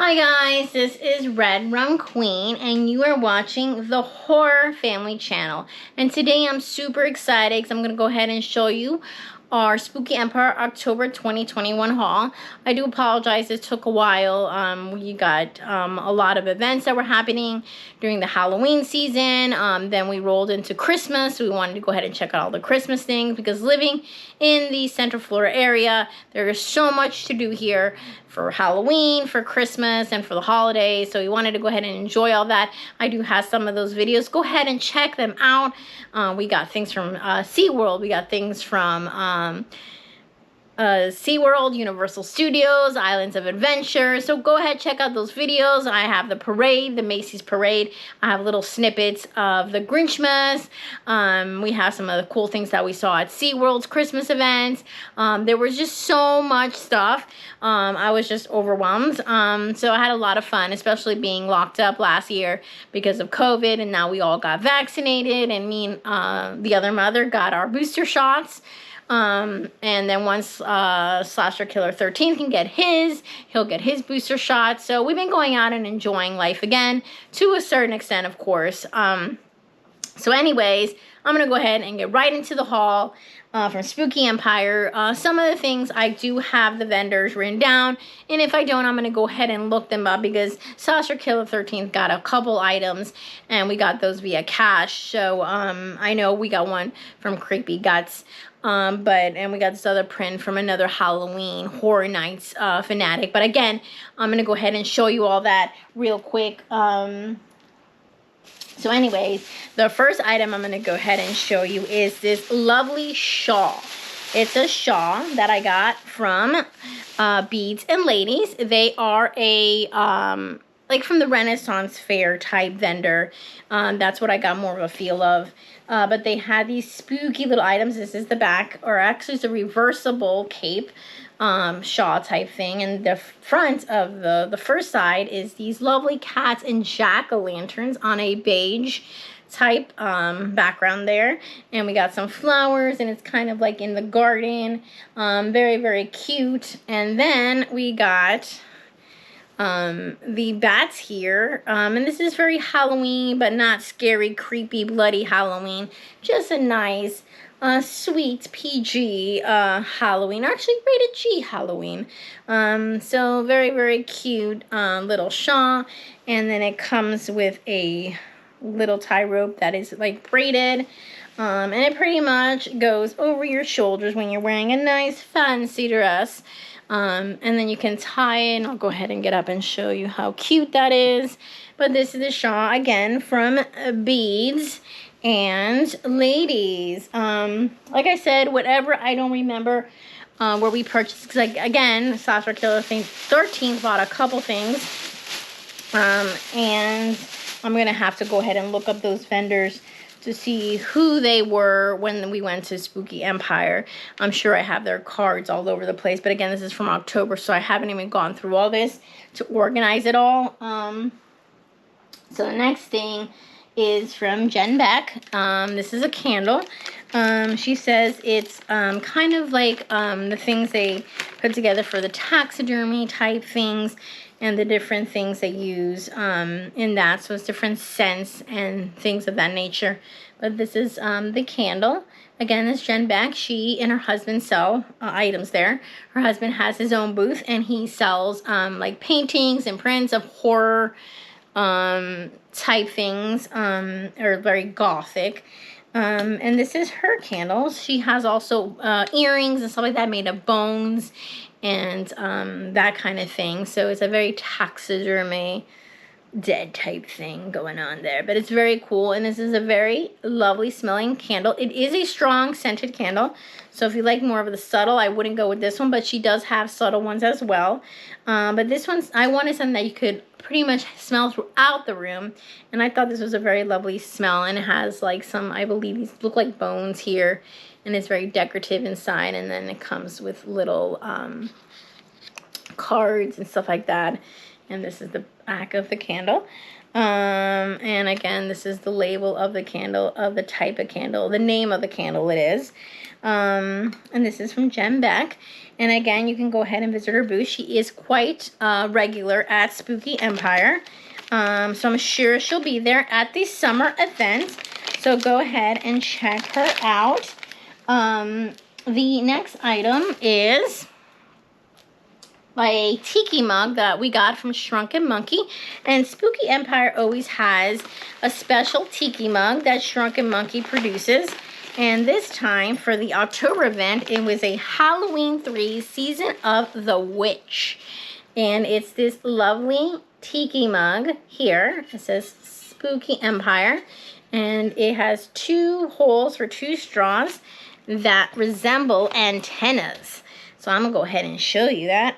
Hi guys, this is Red Rum Queen and you are watching the Horror Family channel. And today I'm super excited because I'm going to go ahead and show you our Spooky Empire October 2021 haul. I do apologize, it took a while. We got a lot of events that were happening during the Halloween season. Then we rolled into Christmas, so we wanted to go ahead and check out all the Christmas things because living in the Central Florida area, there is so much to do here for Halloween, for Christmas, and for the holidays. So we wanted to go ahead and enjoy all that. I do have some of those videos. Go ahead and check them out. We got things from SeaWorld. We got things from SeaWorld, Universal Studios, Islands of Adventure. So go ahead, check out those videos. I have the parade, the Macy's parade. I have little snippets of the Grinchmas. We have some of the cool things that we saw at SeaWorld's Christmas events. There was just so much stuff. I was just overwhelmed. So I had a lot of fun, especially being locked up last year because of COVID, and now we all got vaccinated, and me and the other mother got our booster shots. And then once Slasher Killer 13 can get his, he'll get his booster shot. So we've been going out and enjoying life again, to a certain extent, of course. So anyways, I'm going to go ahead and get right into the haul from Spooky Empire. Some of the things I do have the vendors written down, and if I don't, I'm going to go ahead and look them up because Slasher Killer 13 got a couple items, and we got those via cash. So I know we got one from Creepy Guts. And we got this other print from another Halloween Horror Nights fanatic. But again, I'm going to go ahead and show you all that real quick. So anyways, the first item I'm going to go ahead and show you is this lovely shawl. It's a shawl that I got from Beads and Ladies. They are a like from the Renaissance Fair type vendor. That's what I got more of a feel of. But they had these spooky little items. This is the back, or actually it's a reversible cape shawl type thing. And the front of the first side is these lovely cats and jack-o'-lanterns on a beige type background there. And we got some flowers, and it's kind of like in the garden. Very, very cute. And then we got the bats here, and this is very Halloween, but not scary, creepy, bloody Halloween. Just a nice, sweet PG Halloween, actually rated G Halloween. So very, very cute little shawl, and then it comes with a little tie rope that is like braided. And it pretty much goes over your shoulders when you're wearing a nice fancy dress. And then you can tie it, and I'll go ahead and get up and show you how cute that is. But this is the shawl, again, from Beads and Ladies. Like I said, whatever I don't remember where we purchased, because, like, again, Slasher Killer 13 bought a couple things. And I'm going to have to go ahead and look up those vendors to see who they were when we went to Spooky Empire. I'm sure I have their cards all over the place. But again, this is from October, so I haven't even gone through all this to organize it all. So the next thing is from Jen Belak. This is a candle. She says it's kind of like the things they put together for the taxidermy type things, and the different things they use in that. So it's different scents and things of that nature. But this is the candle. Again, this Jen Belak. She and her husband sell items there. Her husband has his own booth, and he sells like paintings and prints of horror type things, or very gothic. And this is her candles. She has also earrings and stuff like that made of bones and that kind of thing. So it's a very taxidermy dead type thing going on there. But it's very cool, and this is a very lovely smelling candle. It is a strong scented candle. So if you like more of the subtle, I wouldn't go with this one, but she does have subtle ones as well. But this one's, I wanted something that you could pretty much smell throughout the room, and I thought this was a very lovely smell. And it has like some, I believe these look like bones here, and it's very decorative inside. And then it comes with little cards and stuff like that. And this is the back of the candle. And again, this is the label of the candle, of the type of candle, the name of the candle it is. And this is from Jen Belak. And again, you can go ahead and visit her booth. She is quite regular at Spooky Empire. So I'm sure she'll be there at the summer event. So go ahead and check her out. The next item is a Tiki Mug that we got from Shrunken Monkey. And Spooky Empire always has a special Tiki Mug that Shrunken Monkey produces. And this time, for the October event, it was a Halloween 3 Season of the Witch. And it's this lovely Tiki Mug here. It says Spooky Empire. And it has 2 holes for 2 straws that resemble antennas. So I'm going to go ahead and show you that.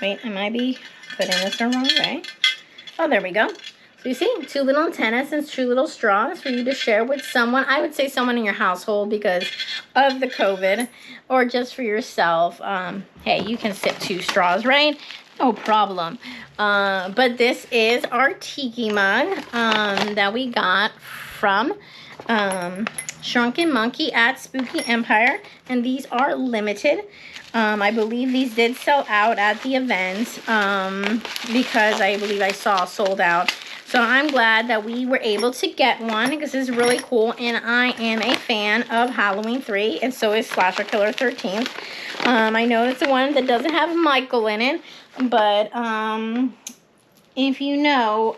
Wait, I might be putting this the wrong way. Oh, there we go. So you see, 2 little antennas and 2 little straws for you to share with someone. I would say someone in your household because of the COVID, or just for yourself. Hey, you can sip 2 straws, right? No problem. But this is our Tiki Mug that we got from Shrunken Monkey at Spooky Empire. And these are limited. I believe these did sell out at the event because I believe I saw sold out. So I'm glad that we were able to get one because it's really cool. And I am a fan of Halloween 3, and so is Slasher Killer 13th. I know it's the one that doesn't have Michael in it, but if you know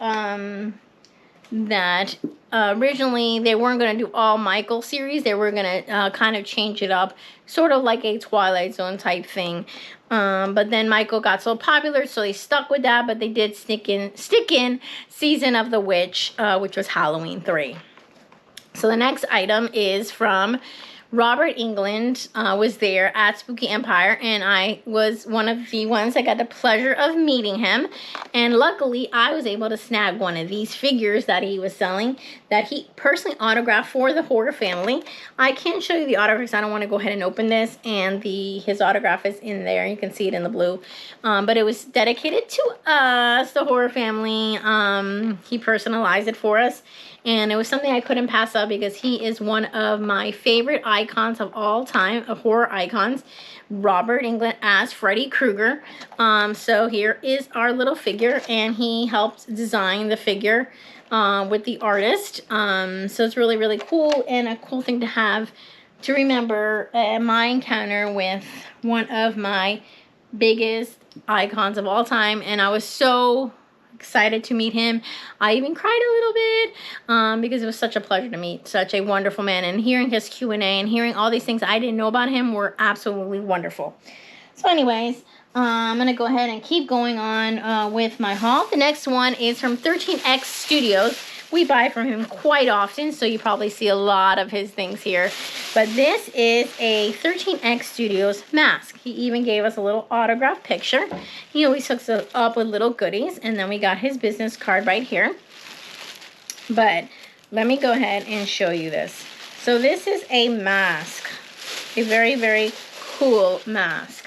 that originally they weren't going to do all Michael series, they were going to kind of change it up, sort of like a Twilight Zone type thing. But then Michael got so popular, so they stuck with that, but they did stick in Season of the Witch, which was Halloween 3. So the next item is from Robert England, was there at Spooky Empire, and I was one of the ones that got the pleasure of meeting him. And luckily, I was able to snag one of these figures that he was selling that he personally autographed for the horror family. I can't show you the autograph because I don't want to go ahead and open this, and his autograph is in there. You can see it in the blue. But it was dedicated to us, the horror family. He personalized it for us. And it was something I couldn't pass up because he is one of my favorite icons of all time, horror icons. Robert England as Freddy Krueger. So here is our little figure, and he helped design the figure with the artist. So it's really, really cool, and a cool thing to have to remember my encounter with one of my biggest icons of all time. And I was so excited to meet him. I even cried a little bit because it was such a pleasure to meet such a wonderful man, and hearing his Q&A and hearing all these things I didn't know about him were absolutely wonderful. So anyways, I'm going to go ahead and keep going on with my haul. The next one is from 13X Studios. We buy from him quite often, so you probably see a lot of his things here. But this is a 13X Studios mask. He even gave us a little autograph picture. He always hooks us up with little goodies. And then we got his business card right here. But let me go ahead and show you this. So this is a mask. A very, very cool mask.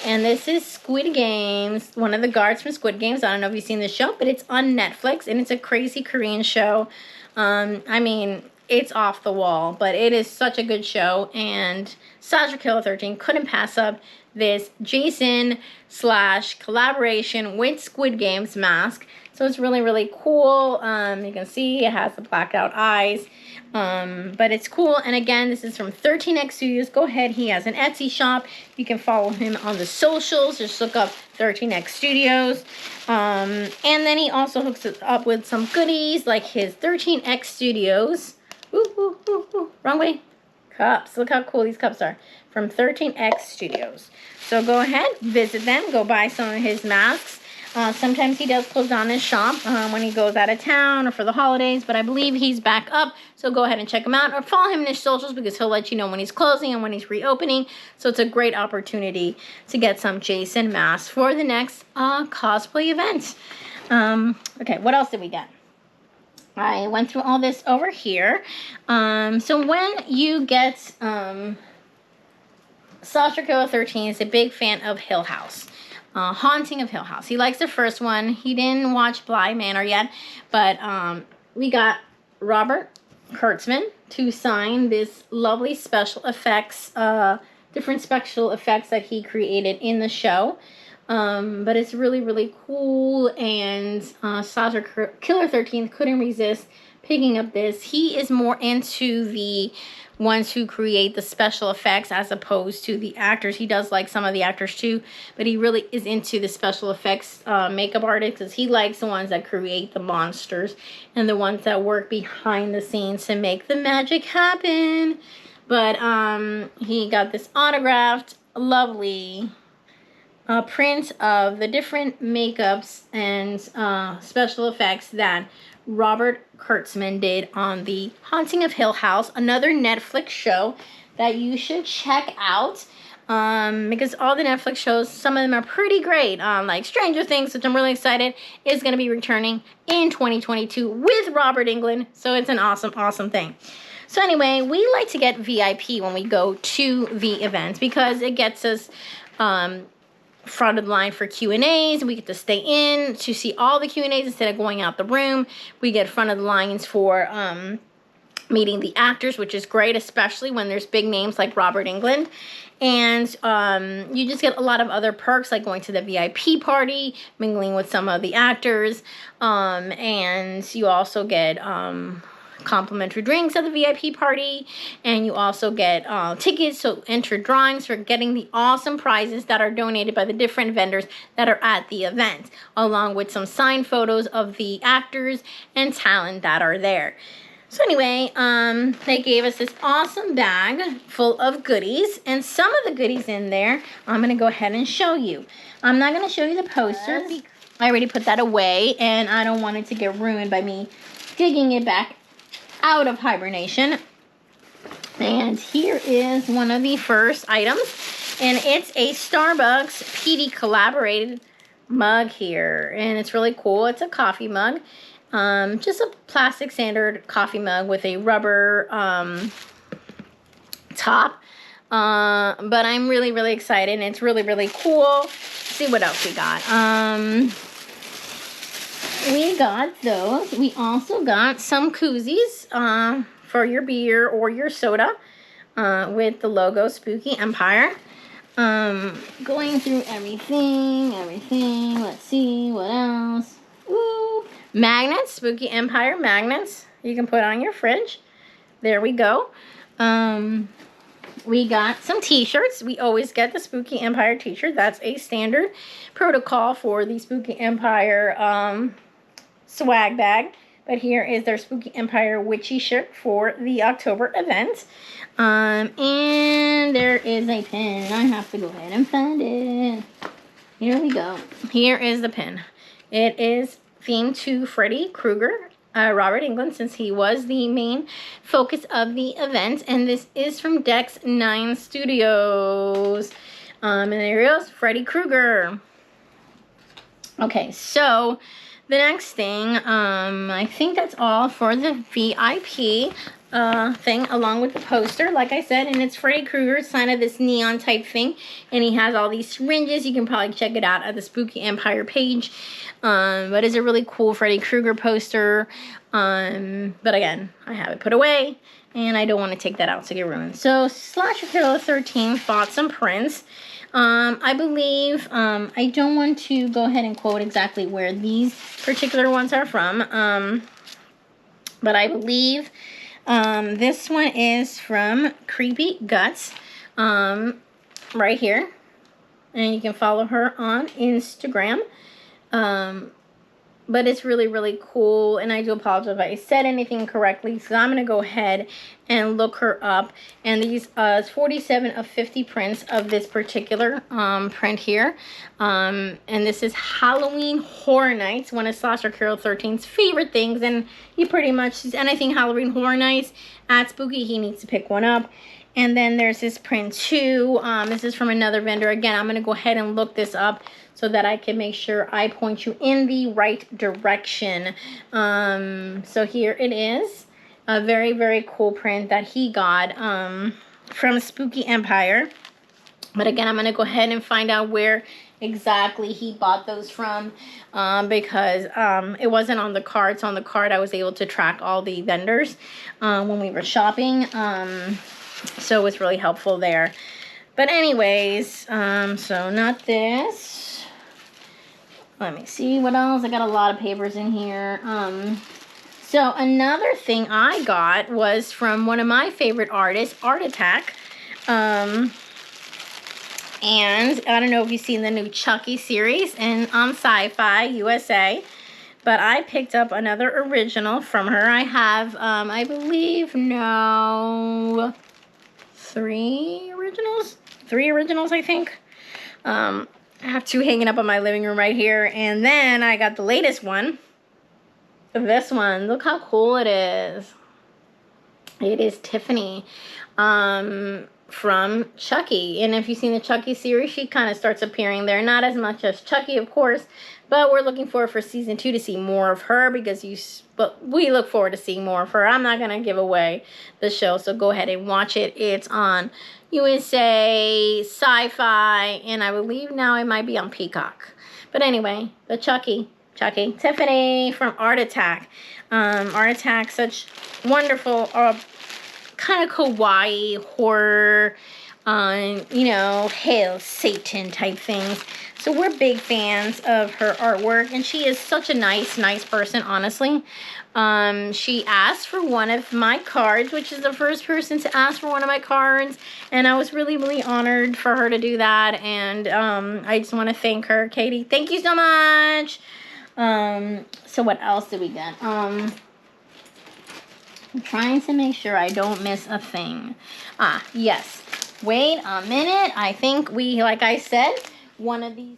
And this is Squid Games, one of the guards from Squid Games. I don't know if you've seen this show, but it's on Netflix, and it's a crazy Korean show. I mean, it's off the wall, but it is such a good show. And Slasher Killer 13 couldn't pass up this Jason / collaboration with Squid Games mask. So it's really, really cool. You can see it has the blacked out eyes. But it's cool. And again, this is from 13X Studios. Go ahead. He has an Etsy shop. You can follow him on the socials. Just look up 13X Studios. And then he also hooks it up with some goodies like his 13X Studios. Wrong way. Cups. Look how cool these cups are. From 13X Studios. So go ahead. Visit them. Go buy some of his masks. Sometimes he does close down his shop when he goes out of town or for the holidays, but I believe he's back up, so go ahead and check him out or follow him in his socials because he'll let you know when he's closing and when he's reopening. So it's a great opportunity to get some Jason masks for the next cosplay event. Okay, what else did we get? I went through all this over here. So when you get Slasher Killer 13 is a big fan of Hill House. Haunting of Hill House. He likes the first one. He didn't watch Bly Manor yet, but we got Robert Kurtzman to sign this lovely special effects, different special effects that he created in the show. But it's really, really cool, and Slasher Killer 13 couldn't resist picking up this. He is more into the ones who create the special effects as opposed to the actors. He does like some of the actors too, but he really is into the special effects makeup artists, because he likes the ones that create the monsters and the ones that work behind the scenes to make the magic happen. But he got this autographed, lovely print of the different makeups and special effects that Robert Kurtzman did on The Haunting of Hill House, another Netflix show that you should check out, because all the Netflix shows, some of them are pretty great. Like Stranger Things, which I'm really excited, is going to be returning in 2022 with Robert Englund, so it's an awesome, awesome thing. So anyway, we like to get VIP when we go to the events, because it gets us front of the line for Q&As. We get to stay in to see all the Q&As instead of going out the room. We get front of the lines for meeting the actors, which is great, especially when there's big names like Robert Englund. And you just get a lot of other perks, like going to the VIP party, mingling with some of the actors, and you also get complimentary drinks at the VIP party, and you also get tickets to enter drawings for getting the awesome prizes that are donated by the different vendors that are at the event, along with some signed photos of the actors and talent that are there. So anyway, they gave us this awesome bag full of goodies, and some of the goodies in there, I'm going to go ahead and show you. I'm not going to show you the poster. I already put that away, and I don't want it to get ruined by me digging it back out of hibernation. And here is one of the first items, and it's a Starbucks PD collaborated mug here, and it's really cool. It's a coffee mug, just a plastic standard coffee mug with a rubber top, but I'm really, really excited, and it's really, really cool. Let's see what else we got. We got those. We also got some koozies for your beer or your soda with the logo Spooky Empire. Going through everything. Let's see, what else? Ooh, magnets, Spooky Empire magnets you can put on your fridge. There we go. We got some t-shirts. We always get the Spooky Empire t-shirt. That's a standard protocol for the Spooky Empire swag bag. But here is their Spooky Empire witchy shirt for the October event. And there is a pin. I have to go ahead and find it. Here we go. Here is the pin. It is themed to Freddy Krueger, Robert Englund, since he was the main focus of the event. And this is from Dex 9 Studios. And there he goes, Freddy Krueger. Okay, so the next thing, I think that's all for the VIP thing, along with the poster, like I said, and it's Freddy Krueger. It's kind of this neon type thing, and he has all these syringes. You can probably check it out at the Spooky Empire page, but it's a really cool Freddy Krueger poster, but again, I have it put away, and I don't want to take that out to get ruined. So, Slasher Killer 13 bought some prints. I believe, I don't want to go ahead and quote exactly where these particular ones are from, but I believe this one is from Creepy Guts, right here, and you can follow her on Instagram. But it's really, really cool, and I do apologize if I said anything incorrectly, so I'm going to go ahead and look her up. And these is 47 of 50 prints of this particular print here. And this is Halloween Horror Nights, one of Slasher Killer 13's favorite things, and he pretty much sees anything Halloween Horror Nights at Spooky, he needs to pick one up. And then there's this print too. This is from another vendor. Again, I'm going to go ahead and look this up so that I can make sure I point you in the right direction. So here it is. A very, very cool print that he got from Spooky Empire. But again, I'm going to go ahead and find out where exactly he bought those from, because it wasn't on the card. So on the card, I was able to track all the vendors when we were shopping. So it was really helpful there. But anyways, so not this. Let me see what else. I got a lot of papers in here. So another thing I got was from one of my favorite artists, Art Attack. And I don't know if you've seen the new Chucky series on Sci-Fi USA, but I picked up another original from her. I have, I believe, no, three originals, I think. I have two hanging up on my living room right here. And then I got the latest one. This one, look how cool it is. It is Tiffany. From Chucky. And if you've seen the Chucky series, she kind of starts appearing there. Not as much as Chucky, of course, but we're looking forward for season 2 to see more of her, because we look forward to seeing more of her. I'm not going to give away the show, so go ahead and watch it. It's on USA, Sci-Fi, and I believe now it might be on Peacock. But anyway, the Chucky, Tiffany from Art Attack. Art Attack, such wonderful kind of kawaii horror, you know, Hail Satan type things. So we're big fans of her artwork, and she is such a nice person, honestly. She asked for one of my cards, which is the first person to ask for one of my cards, and I was really honored for her to do that. And I just want to thank her, Katie. Thank you so much. So what else did we get? I'm trying to make sure I don't miss a thing. Yes. Wait a minute. I think like I said, one of these.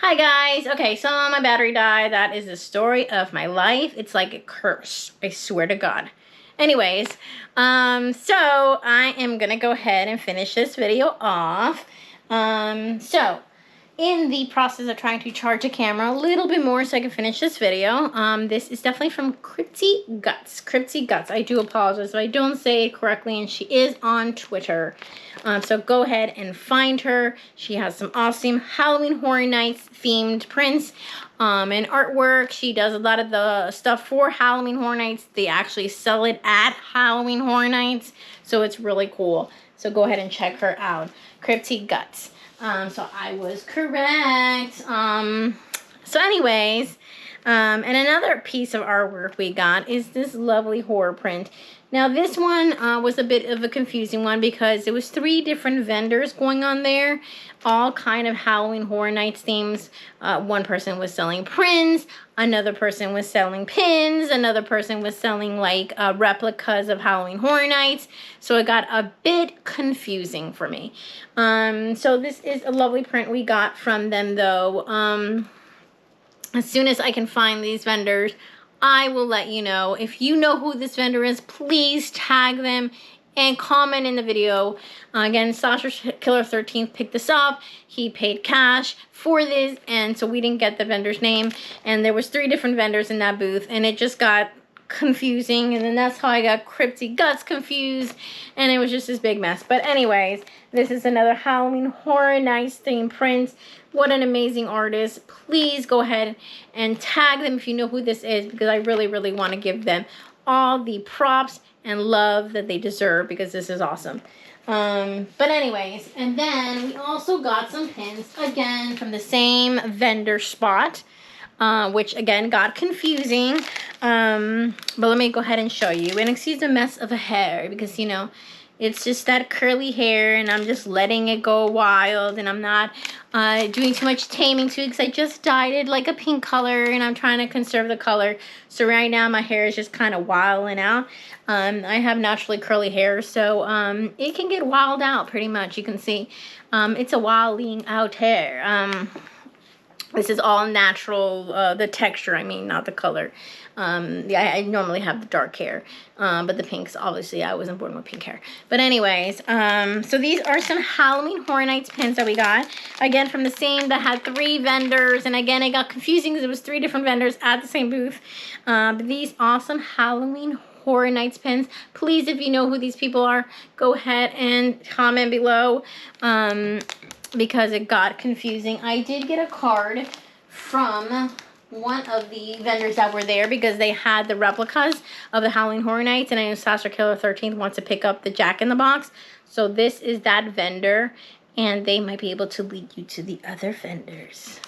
Hi guys. Okay, so my battery died. That is the story of my life. It's like a curse. I swear to God. Anyways, so I am going to go ahead and finish this video off. So in the process of trying to charge a camera a little bit more so I can finish this video. This is definitely from Crypty Guts. Crypty Guts. I do apologize if I don't say it correctly, and she is on Twitter. So go ahead and find her. She has some awesome Halloween Horror Nights themed prints and artwork. She does a lot of the stuff for Halloween Horror Nights. They actually sell it at Halloween Horror Nights, so it's really cool. So go ahead and check her out. Crypty Guts. So I was correct. So anyways, and another piece of artwork we got is this lovely horror print. Now this one was a bit of a confusing one because there was 3 different vendors going on there, all kind of Halloween Horror Nights themes. One person was selling prints, another person was selling pins, another person was selling like replicas of Halloween Horror Nights. So it got a bit confusing for me. So this is a lovely print we got from them though. As soon as I can find these vendors, I will let you know. If you know who this vendor is, please tag them and comment in the video. Again, Sasha Killer 13th picked this up. He paid cash for this, and so we didn't get the vendor's name. And there was 3 different vendors in that booth, and it just got confusing, and then that's how I got Crypty Guts confused, and it was just this big mess. But anyways, this is another Halloween Horror Nights themed print. What an amazing artist. Please go ahead and tag them if you know who this is, because I really want to give them all the props and love that they deserve, because this is awesome. But anyways, and then we also got some pins again from the same vendor spot, which again got confusing. But let me go ahead and show you. And excuse the mess of a hair, because you know, it's just that curly hair, and I'm just letting it go wild, and I'm not doing too much taming to it, because I just dyed it like a pink color, and I'm trying to conserve the color. So right now my hair is just kind of wilding out. I have naturally curly hair, so it can get wild out pretty much. You can see it's a wilding out hair. This is all natural, the texture, I mean, not the color. Yeah, I normally have the dark hair, but the pinks, obviously, I wasn't born with pink hair. But anyways, so these are some Halloween Horror Nights pins that we got. Again, from the same, that had 3 vendors. And again, it got confusing because it was 3 different vendors at the same booth. But these awesome Halloween Horror Nights pins. Please, if you know who these people are, go ahead and comment below, because it got confusing. I did get a card from one of the vendors that were there because they had the replicas of the Halloween Horror Nights, and I know Sasha Killer 13th wants to pick up the Jack in the Box. So this is that vendor, and they might be able to lead you to the other vendors.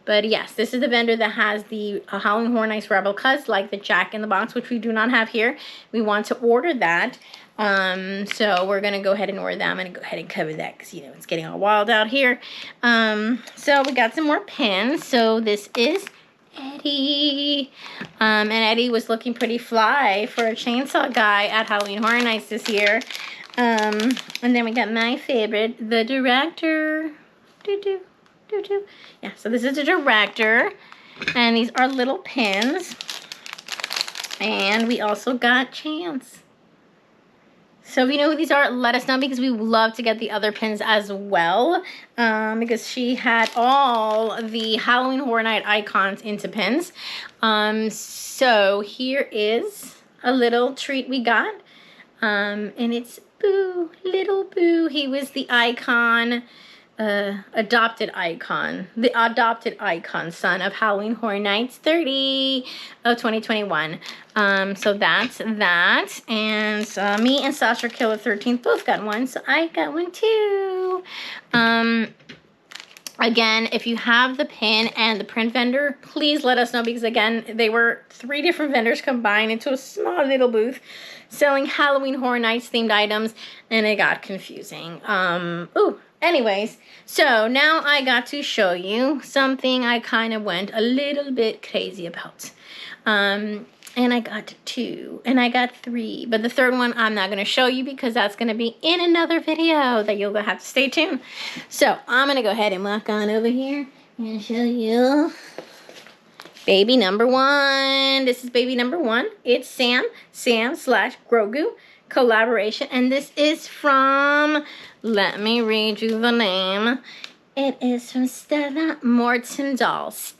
But yes, this is the vendor that has the Halloween Horror Nights replicas, like the Jack in the Box, which we do not have here. We want to order that. So we're going to go ahead and order that. I'm going to go ahead and cover that because, you know, it's getting all wild out here. So we got some more pins. So this is Eddie. And Eddie was looking pretty fly for a chainsaw guy at Halloween Horror Nights this year. And then we got my favorite, the director. Yeah, so this is the director, and these are little pins, and we also got Chance. So if you know who these are, let us know, because we love to get the other pins as well, because she had all the Halloween Horror Night icons into pins. So here is a little treat we got, and it's Boo, little Boo. He was the icon, the adopted icon son of Halloween Horror Nights 30 of 2021. So that's that. And me and Sasha Killer 13th both got one, so I got one too. Again, if you have the pin and the print vendor, please let us know, because again, they were 3 different vendors combined into a small little booth selling Halloween Horror Nights themed items, and it got confusing. Anyways, so now I got to show you something I kind of went a little bit crazy about. And I got 2, and I got 3, but the third one I'm not going to show you because that's going to be in another video that you'll have to stay tuned. So I'm going to go ahead and walk on over here and show you baby number 1. This is baby number 1. It's Sam / Grogu collaboration, and this is from, let me read you the name. It is from Stella Morton Dolls.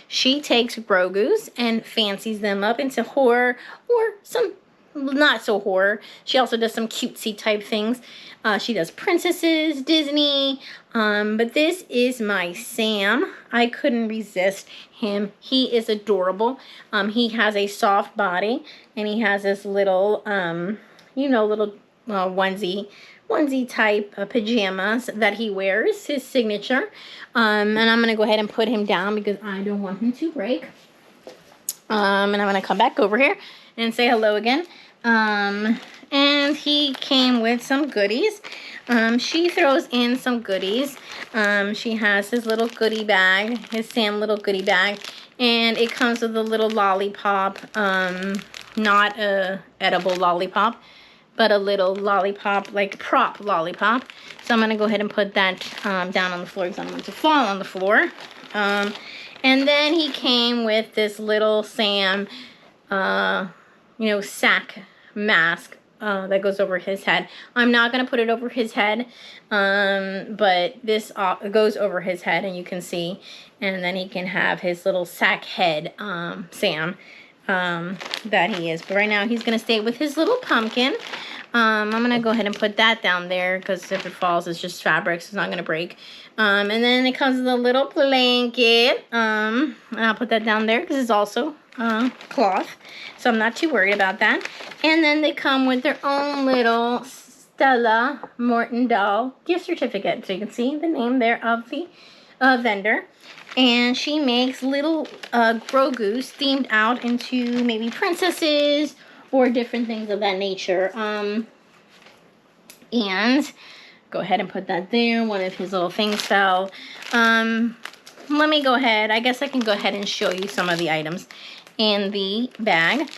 She takes Grogu's and fancies them up into horror, or some not so horror. She also does some cutesy type things. She does princesses, Disney, but this is my Sam. I couldn't resist him. He is adorable. He has a soft body, and he has this little, little onesie type pajamas that he wears, his signature. And I'm going to go ahead and put him down because I don't want him to break. And I'm going to come back over here and say hello again. And he came with some goodies. She throws in some goodies. She has his little goodie bag, his Sam little goodie bag. And it comes with a little lollipop, not a edible lollipop, but a little lollipop, like prop lollipop. So I'm going to go ahead and put that down on the floor because I don't want it to fall on the floor. And then he came with this little Sam, sack mask that goes over his head. I'm not going to put it over his head, but this goes over his head, and you can see. And then he can have his little sack head, Sam, that he is. But right now he's going to stay with his little pumpkin. I'm going to go ahead and put that down there because if it falls, it's just fabric, so it's not going to break. And then it comes with a little blanket. And I'll put that down there because it's also cloth. So I'm not too worried about that. And then they come with their own little Stella Morton doll gift certificate. So you can see the name there of the vendor. And she makes little Grogu's themed out into maybe princesses or different things of that nature. And go ahead and put that there. One of his little things fell. Let me go ahead. I guess I can go ahead and show you some of the items in the bag.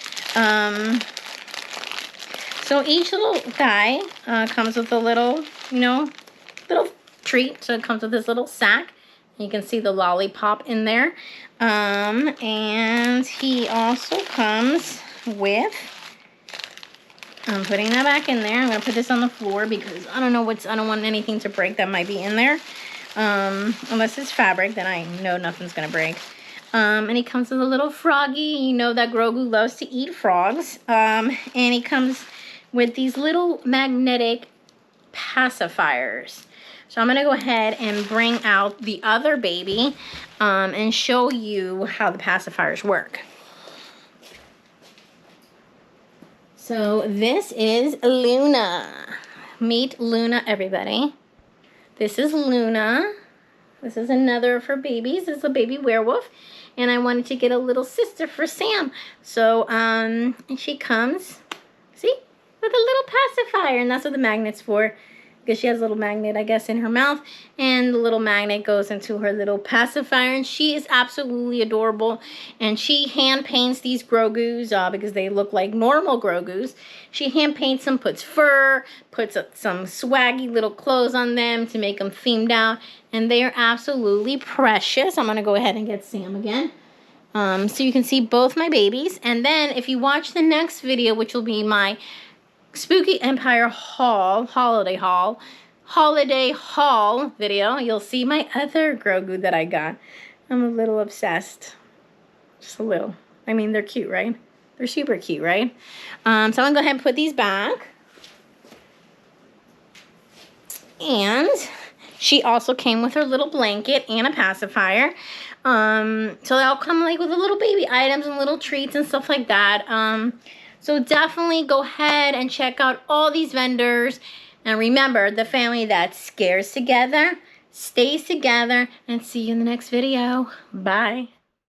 So each little guy comes with a little, little treat. So it comes with this little sack. You can see the lollipop in there. And he also comes with, I'm putting that back in there. I'm going to put this on the floor because I don't want anything to break that might be in there. Unless it's fabric, then I know nothing's going to break. And he comes with a little froggy. You know that Grogu loves to eat frogs. And he comes with these little magnetic pacifiers. So I'm going to go ahead and bring out the other baby and show you how the pacifiers work. So this is Luna. Meet Luna, everybody. This is Luna. This is another of her babies. This is a baby werewolf. And I wanted to get a little sister for Sam. So, and she comes, see, with a little pacifier. And that's what the magnet's for. Because she has a little magnet, I guess, in her mouth. And the little magnet goes into her little pacifier. And she is absolutely adorable. And she hand paints these Grogus because they look like normal Grogus. She hand paints them, puts fur, puts some swaggy little clothes on them to make them themed out. And they are absolutely precious. I'm going to go ahead and get Sam again. So you can see both my babies. And then if you watch the next video, which will be my Spooky Empire holiday haul video, you'll see my other Grogu that I got. I'm a little obsessed. Just a little. I mean, they're cute, right? They're super cute, right? So I'm going to go ahead and put these back. And she also came with her little blanket and a pacifier. So they all come like with a little baby items and little treats and stuff like that. So definitely go ahead and check out all these vendors. And remember, the family that scares together, stays together, and see you in the next video. Bye.